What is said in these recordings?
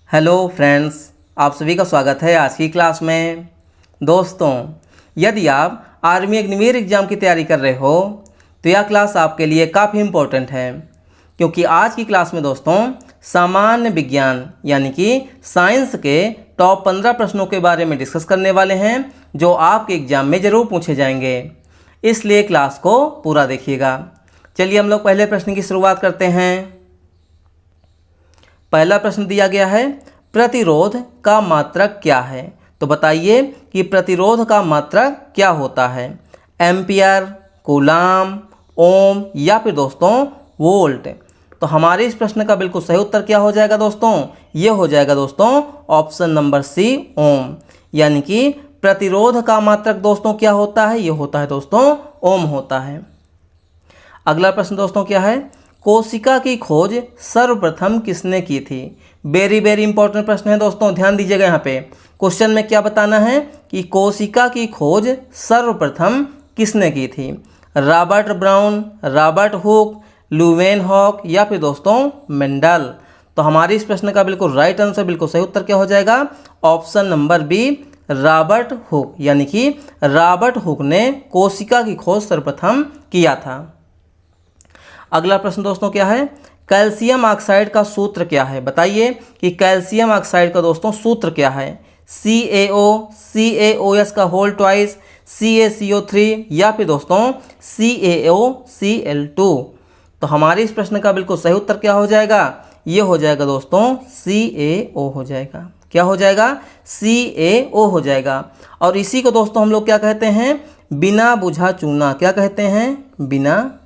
Hello friends, आप सभी का स्वागत है आज की क्लास में। दोस्तों, यदि आप आर्मी अग्निवीर एग्ज़ाम की तैयारी कर रहे हो तो यह क्लास आपके लिए काफ़ी इम्पोर्टेंट है, क्योंकि आज की क्लास में दोस्तों सामान्य विज्ञान यानी कि साइंस के टॉप 15 प्रश्नों के बारे में डिस्कस करने वाले हैं जो आपके एग्ज़ाम में ज़रूर पूछे जाएंगे। इसलिए क्लास को पूरा देखिएगा। चलिए हम लोग पहले प्रश्न की शुरुआत करते हैं। पहला प्रश्न दिया गया है, प्रतिरोध का मात्रक क्या है? तो बताइए कि प्रतिरोध का मात्रक क्या होता है? एम्पियर, कूलाम, ओम या फिर दोस्तों वोल्ट। तो हमारे इस प्रश्न का बिल्कुल सही उत्तर क्या हो जाएगा दोस्तों? ये हो जाएगा दोस्तों ऑप्शन नंबर सी, ओम। यानी कि प्रतिरोध का मात्रक दोस्तों क्या होता है? ये होता है दोस्तों ओम होता है। अगला प्रश्न दोस्तों क्या है? कोशिका की खोज सर्वप्रथम किसने की थी? वेरी वेरी इंपॉर्टेंट प्रश्न है दोस्तों, ध्यान दीजिएगा। यहाँ पे क्वेश्चन में क्या बताना है कि कोशिका की खोज सर्वप्रथम किसने की थी? रॉबर्ट ब्राउन, रॉबर्ट हुक, लुवेनहॉक या फिर दोस्तों मेंडल। तो हमारे इस प्रश्न का बिल्कुल राइट आंसर, बिल्कुल सही उत्तर क्या हो जाएगा? Option number B, Robert Hooke. यानी कि रॉबर्ट हुक ने कोशिका की खोज सर्वप्रथम किया था। अगला प्रश्न दोस्तों क्या है? कैल्शियम ऑक्साइड का सूत्र क्या है? बताइए कि कैल्शियम ऑक्साइड का दोस्तों सूत्र क्या है? CaO, CaOS का होल ट्वाइस, CaCO3 या फिर दोस्तों CaOCl2। तो हमारे इस प्रश्न का बिल्कुल सही उत्तर क्या हो जाएगा? ये हो जाएगा दोस्तों CaO हो जाएगा। क्या हो जाएगा? CaO हो जाएगा। और इसी को दोस्तों हम लोग क्या कहते हैं? बिना बुझा चूना। क्या कहते हैं? बिना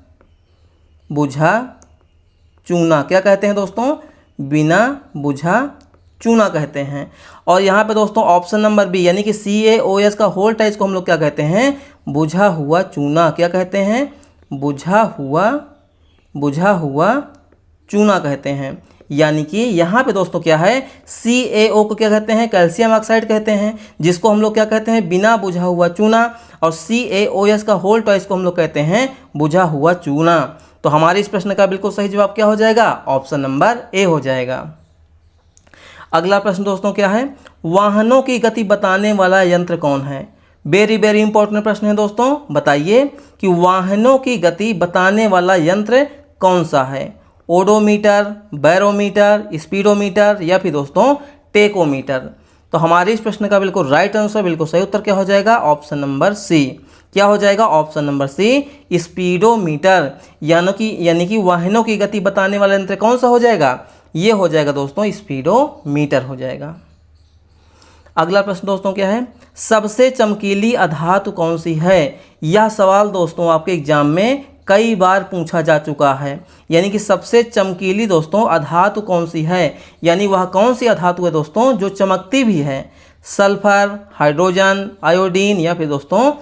बुझा चूना। क्या कहते हैं दोस्तों? बिना बुझा चूना कहते हैं। और यहाँ पे दोस्तों ऑप्शन नंबर बी यानी कि CaOS का होल टाइज को हम लोग क्या कहते हैं? बुझा हुआ चूना। क्या कहते हैं? बुझा हुआ चूना कहते हैं। यानी कि यहाँ पे दोस्तों क्या है? CaO को क्या कहते हैं? कैल्शियम ऑक्साइड कहते हैं, जिसको हम लोग क्या कहते हैं? बिना बुझा हुआ चूना। और CaOS का होल टाइज को हम लोग कहते हैं बुझा हुआ चूना। तो हमारे इस प्रश्न का बिल्कुल सही जवाब क्या हो जाएगा? ऑप्शन नंबर ए हो जाएगा। अगला प्रश्न दोस्तों क्या है? वाहनों की गति बताने वाला यंत्र कौन है? वेरी वेरी इंपॉर्टेंट प्रश्न है दोस्तों। बताइए कि वाहनों की गति बताने वाला यंत्र कौन सा है? ओडोमीटर, बैरोमीटर, स्पीडोमीटर या फिर दोस्तों टेकोमीटर। तो हमारे इस प्रश्न का बिल्कुल राइट आंसर, बिल्कुल सही उत्तर क्या हो जाएगा? Option number C. क्या हो जाएगा? Option number C, speedometer. यानी कि वाहनों की गति बताने वाला यंत्र कौन सा हो जाएगा? ये हो जाएगा दोस्तों स्पीडोमीटर हो जाएगा। अगला प्रश्न दोस्तों क्या है? सबसे चमकीली अधातु कौन सी है? यह सवाल दोस्तों आपके एग्जाम में कई बार पूछा जा चुका है। यानी कि सबसे चमकीली दोस्तों अधातु कौन सी है? यानी वह कौन सी अधातु है दोस्तों जो चमकती भी है? सल्फर, हाइड्रोजन, आयोडीन या फिर दोस्तों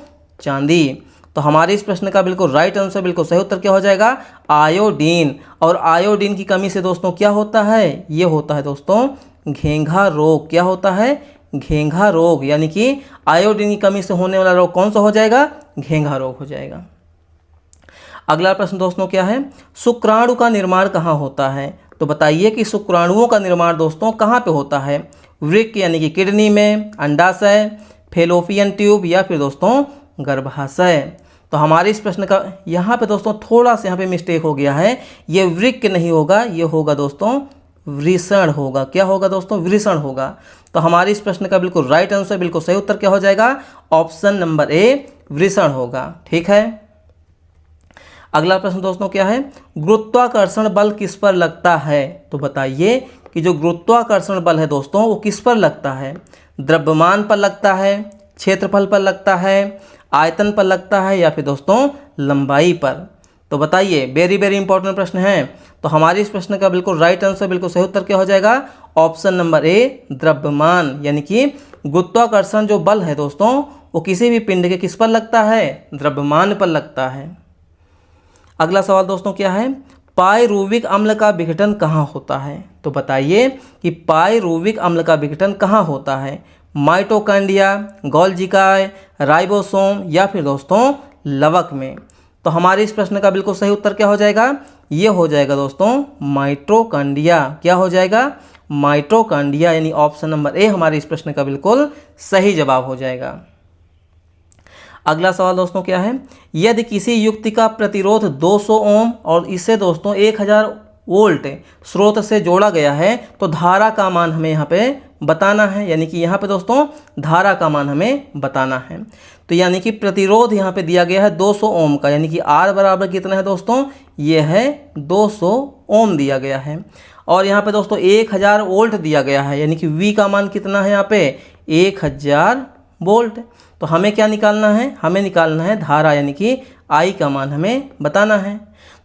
चांदी। तो हमारे इस प्रश्न का बिल्कुल राइट आंसर, बिल्कुल सही उत्तर क्या हो जाएगा? आयोडीन। और आयोडीन की कमी से दोस्तों क्या होता है? ये होता है दोस्तों घेंघा रोग। क्या होता है? घेंघा रोग। यानी कि आयोडीन की कमी से होने वाला रोग कौन सा हो जाएगा? घेंघा रोग हो जाएगा। अगला प्रश्न दोस्तों क्या है? शुक्राणु का निर्माण कहाँ होता है? तो बताइए कि शुक्राणुओं का निर्माण दोस्तों कहाँ पे होता है? वृक्क यानी कि किडनी में, अंडाशय, फेलोपियन ट्यूब या फिर दोस्तों गर्भाशय। तो हमारे इस प्रश्न का यहाँ पे दोस्तों थोड़ा सा यहाँ पे मिस्टेक हो गया है। ये वृक्क नहीं होगा, ये होगा दोस्तों वृषण होगा। क्या होगा दोस्तों? वृषण होगा। तो हमारे इस प्रश्न का बिल्कुल राइट आंसर, बिल्कुल सही उत्तर क्या हो जाएगा? ऑप्शन नंबर ए, वृषण होगा। ठीक है। अगला प्रश्न दोस्तों क्या है? गुरुत्वाकर्षण बल किस पर लगता है? तो बताइए कि जो गुरुत्वाकर्षण बल है दोस्तों वो किस पर लगता है? द्रव्यमान पर लगता है, क्षेत्रफल पर लगता है, आयतन पर लगता है या फिर दोस्तों लंबाई पर? तो बताइए, वेरी वेरी इंपॉर्टेंट प्रश्न है। तो हमारे इस प्रश्न का बिल्कुल राइट आंसर, बिल्कुल सही उत्तर क्या हो जाएगा? ऑप्शन नंबर ए, द्रव्यमान। यानी कि गुरुत्वाकर्षण जो बल है दोस्तों वो किसी भी पिंड के किस पर लगता है? द्रव्यमान पर लगता है। अगला सवाल दोस्तों क्या है? पायरुविक अम्ल का विघटन कहाँ होता है? तो बताइए कि पायरुविक अम्ल का विघटन कहाँ होता है? माइटोकॉन्ड्रिया, गोल्गी काय, राइबोसोम या फिर दोस्तों लवक में? तो हमारे इस प्रश्न का बिल्कुल सही उत्तर क्या हो जाएगा? ये हो जाएगा दोस्तों माइटोकॉन्ड्रिया। क्या हो जाएगा? माइटोकॉन्ड्रिया, यानी ऑप्शन नंबर ए हमारे इस प्रश्न का बिल्कुल सही जवाब हो जाएगा। अगला सवाल दोस्तों क्या है, यदि किसी युक्ति का प्रतिरोध 200 ओम और इसे दोस्तों 1000 वोल्ट स्रोत से जोड़ा गया है तो धारा का मान हमें यहाँ पे बताना है, यानी कि यहाँ पे दोस्तों धारा का मान हमें बताना है। तो यानी कि प्रतिरोध यहाँ पे दिया गया है 200 ओम का, यानी कि R बराबर कितना है दोस्तों, ये है 200 ओम दिया गया है। और यहाँ पे दोस्तों 1000 वोल्ट दिया गया है, यानी कि V का मान कितना है यहाँ पे 1000 वोल्ट। तो हमें क्या निकालना है, हमें निकालना है धारा, यानी कि I का मान हमें बताना है।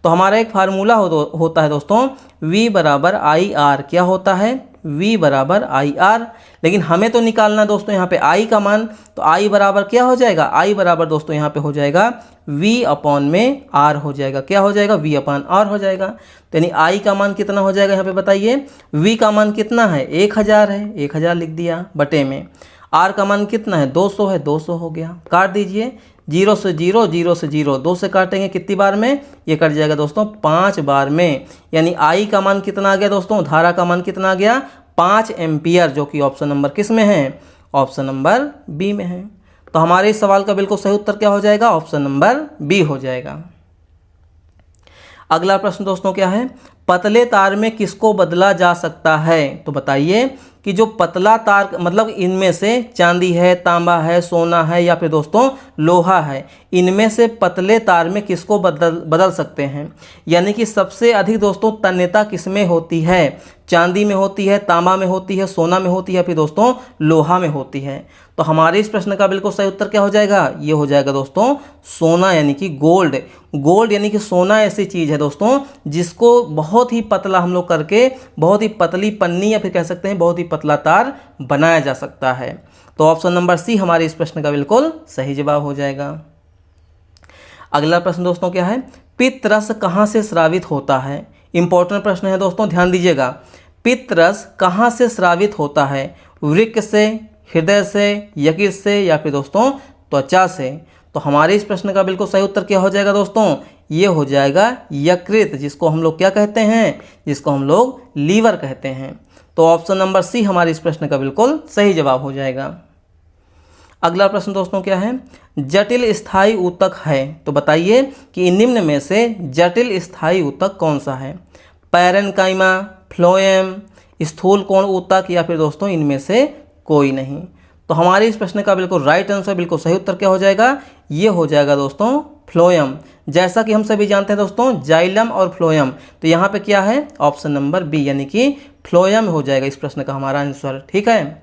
तो हमारा एक फार्मूला होता है दोस्तों V बराबर IR, क्या होता है V बराबर IR। लेकिन हमें तो निकालना दोस्तों यहाँ पे I का मान, तो I बराबर क्या हो जाएगा, I बराबर दोस्तों यहाँ पे हो जाएगा V अपॉन में R हो जाएगा, क्या हो जाएगा V अपॉन R हो जाएगा। तो यानी I का मान कितना हो जाएगा यहाँ पे बताइए, V का मान कितना है 1000 है, 1000 लिख दिया बटे में, R का मान कितना है 200 है, 200 हो गया। काट दीजिए, 0 से 0, 0 से 0, 2 से काटेंगे कितनी बार में, ये कट जाएगा दोस्तों 5 बार में। यानी I का मान कितना आ गया दोस्तों, धारा का मान कितना आ गया 5 एम्पियर, जो कि ऑप्शन नंबर किस में है, ऑप्शन नंबर बी में है। तो हमारे इस सवाल का बिल्कुल सही उत्तर क्या हो जाएगा, ऑप्शन नंबर बी हो जाएगा। अगला प्रश्न दोस्तों क्या है, पतले तार में किसको बदला जा सकता है। तो बताइए कि जो पतला तार मतलब इनमें से चांदी है, तांबा है, सोना है या फिर दोस्तों लोहा है, इनमें से पतले तार में किसको बदल सकते हैं। यानी कि सबसे अधिक दोस्तों तन्यता किसमें होती है, चांदी में होती है, तांबा में होती है, सोना में होती है, फिर दोस्तों लोहा में होती है। तो हमारे इस प्रश्न का बिल्कुल सही उत्तर क्या हो जाएगा, ये हो जाएगा दोस्तों सोना, यानी कि गोल्ड। गोल्ड यानी कि सोना ऐसी चीज़ है दोस्तों जिसको बहुत ही पतला हम लोग करके बहुत ही पतली पन्नी या फिर कह सकते हैं बहुत ही पतला तार बनाया जा सकता है। तो ऑप्शन नंबर सी हमारे इस प्रश्न का बिल्कुल सही जवाब हो जाएगा। अगला प्रश्न दोस्तों क्या है, पित्त रस कहाँ से स्रावित होता है। इंपॉर्टेंट प्रश्न है दोस्तों, ध्यान दीजिएगा। पित्त रस कहाँ से स्रावित होता है, वृक्क से, हृदय से, यकृत से या फिर दोस्तों त्वचा से। तो हमारे इस प्रश्न का बिल्कुल सही उत्तर क्या हो जाएगा दोस्तों, ये हो जाएगा यकृत, जिसको हम लोग क्या कहते हैं, जिसको हम लोग लीवर कहते हैं। तो ऑप्शन नंबर सी हमारे इस प्रश्न का बिल्कुल सही जवाब हो जाएगा। अगला प्रश्न दोस्तों क्या है, जटिल स्थायी ऊतक है। तो बताइए कि निम्न में से जटिल स्थायी ऊतक कौन सा है, पैरेन्काइमा, फ्लोएम, स्थूल कोण ऊतक या फिर दोस्तों इनमें से कोई नहीं। तो हमारे इस प्रश्न का बिल्कुल राइट आंसर, बिल्कुल सही उत्तर क्या हो जाएगा, ये हो जाएगा दोस्तों फ्लोएम। जैसा कि हम सभी जानते हैं दोस्तों जाइलम और फ्लोएम, तो यहाँ पे क्या है ऑप्शन नंबर बी, यानी कि फ्लोएम हो जाएगा इस प्रश्न का हमारा आंसर। ठीक है।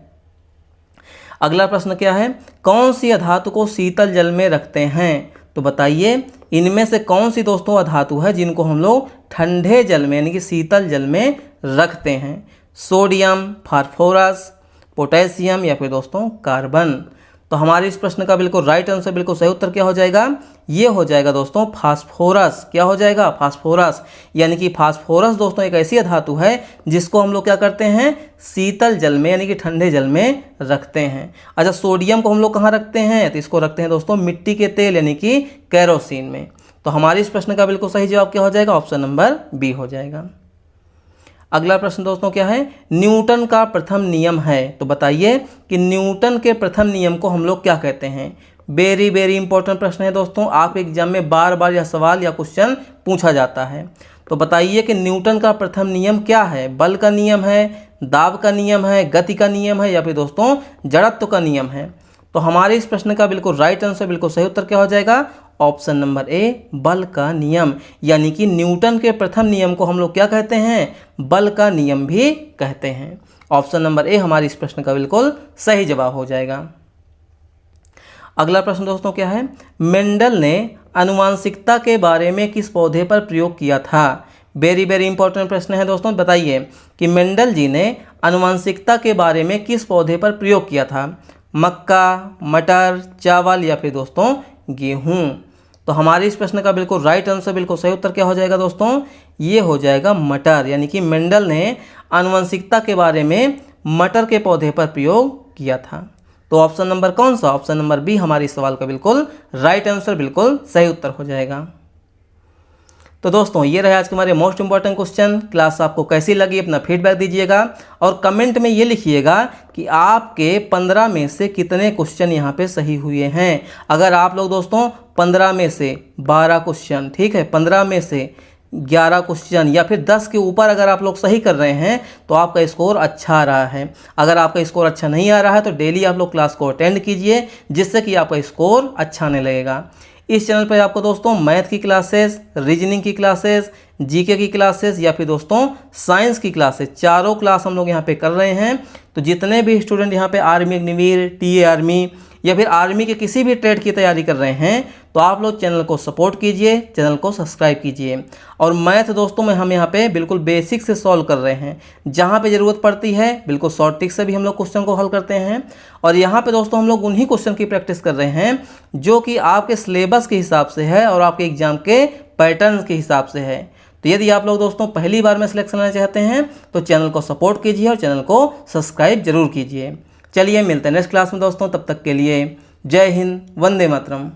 अगला प्रश्न क्या है, कौन सी अधातु को शीतल जल में रखते हैं। तो बताइए इनमें से कौन सी दोस्तों अधातु है जिनको हम लोग ठंडे जल में यानी कि शीतल जल में रखते हैं। सोडियम, फास्फोरस, पोटेशियम या फिर दोस्तों कार्बन। तो हमारे इस प्रश्न का बिल्कुल राइट आंसर, बिल्कुल सही उत्तर क्या हो जाएगा, ये हो जाएगा दोस्तों फास्फोरस। क्या हो जाएगा, फास्फोरस। यानी कि फास्फोरस दोस्तों एक ऐसी धातु है जिसको हम लोग क्या करते हैं, शीतल जल में यानी कि ठंडे जल में रखते हैं। अच्छा, सोडियम को हम लोग कहाँ रखते हैं, तो इसको रखते हैं दोस्तों मिट्टी के तेल यानी कि केरोसिन में। तो हमारे इस प्रश्न का बिल्कुल सही जवाब क्या हो जाएगा, ऑप्शन नंबर बी हो जाएगा। अगला प्रश्न दोस्तों क्या है, न्यूटन का प्रथम नियम है। तो बताइए कि न्यूटन के प्रथम नियम को हम लोग क्या कहते हैं। वेरी वेरी इंपॉर्टेंट प्रश्न है दोस्तों, आप एग्जाम में बार बार यह सवाल या क्वेश्चन पूछा जाता है। तो बताइए कि न्यूटन का प्रथम नियम क्या है, बल का नियम है, दाब का नियम है, गति का नियम है या फिर दोस्तों जड़त्व का नियम है। तो हमारे इस प्रश्न का बिल्कुल राइट आंसर, बिल्कुल सही उत्तर क्या हो जाएगा, ऑप्शन नंबर ए बल का नियम। यानी कि न्यूटन के प्रथम नियम को हम लोग क्या कहते हैं, बल का नियम भी कहते हैं। ऑप्शन नंबर ए हमारे इस प्रश्न का बिल्कुल सही जवाब हो जाएगा। अगला प्रश्न दोस्तों क्या है, मेंडल ने आनुवांशिकता के बारे में किस पौधे पर प्रयोग किया था। वेरी वेरी इंपॉर्टेंट प्रश्न है दोस्तों। बताइए कि मेंडल जी ने आनुवांशिकता के बारे में किस पौधे पर प्रयोग किया था, मक्का, मटर, चावल या फिर दोस्तों गेहूं। तो हमारे इस प्रश्न का बिल्कुल राइट आंसर, बिल्कुल सही उत्तर क्या हो जाएगा दोस्तों, ये हो जाएगा मटर। यानी कि मेंडल ने आनुवंशिकता के बारे में मटर के पौधे पर प्रयोग किया था। तो ऑप्शन नंबर कौन सा, ऑप्शन नंबर बी हमारे इस सवाल का बिल्कुल राइट आंसर, बिल्कुल सही उत्तर हो जाएगा। तो दोस्तों ये रहे आज के हमारे मोस्ट इंपॉर्टेंट क्वेश्चन। क्लास आपको कैसी लगी अपना फीडबैक दीजिएगा और कमेंट में ये लिखिएगा कि आपके 15 में से कितने क्वेश्चन यहाँ पे सही हुए हैं। अगर आप लोग दोस्तों 15 में से 12 क्वेश्चन, ठीक है, 15 में से 11 क्वेश्चन या फिर 10 के ऊपर अगर आप लोग सही कर रहे हैं तो आपका स्कोर अच्छा आ रहा है। अगर आपका स्कोर अच्छा नहीं आ रहा है तो डेली आप लोग क्लास को अटेंड कीजिए, जिससे कि आपका स्कोर अच्छा आने लगेगा। इस चैनल पर आपको दोस्तों मैथ की क्लासेस, रीजनिंग की क्लासेस, जीके की क्लासेस या फिर दोस्तों साइंस की क्लासेस, चारों क्लास हम लोग यहाँ पे कर रहे हैं। तो जितने भी स्टूडेंट यहाँ पे आर्मी अग्निवीर, टीए आर्मी या फिर आर्मी के किसी भी ट्रेड की तैयारी कर रहे हैं तो आप लोग चैनल को सपोर्ट कीजिए, चैनल को सब्सक्राइब कीजिए। और मैथ दोस्तों में हम यहाँ पे बिल्कुल बेसिक से सॉल्व कर रहे हैं, जहाँ पे ज़रूरत पड़ती है बिल्कुल शॉर्ट ट्रिक से भी हम लोग क्वेश्चन को हल करते हैं। और यहाँ पे दोस्तों हम लोग उन्हीं क्वेश्चन की प्रैक्टिस कर रहे हैं जो कि आपके सिलेबस के हिसाब से है और आपके एग्जाम के पैटर्न के हिसाब से है। तो यदि आप लोग दोस्तों पहली बार में सिलेक्शन लेना चाहते हैं तो चैनल को सपोर्ट कीजिए और चैनल को सब्सक्राइब जरूर कीजिए। चलिए मिलते हैं नेक्स्ट क्लास में दोस्तों, तब तक के लिए जय हिंद, वंदे मातरम।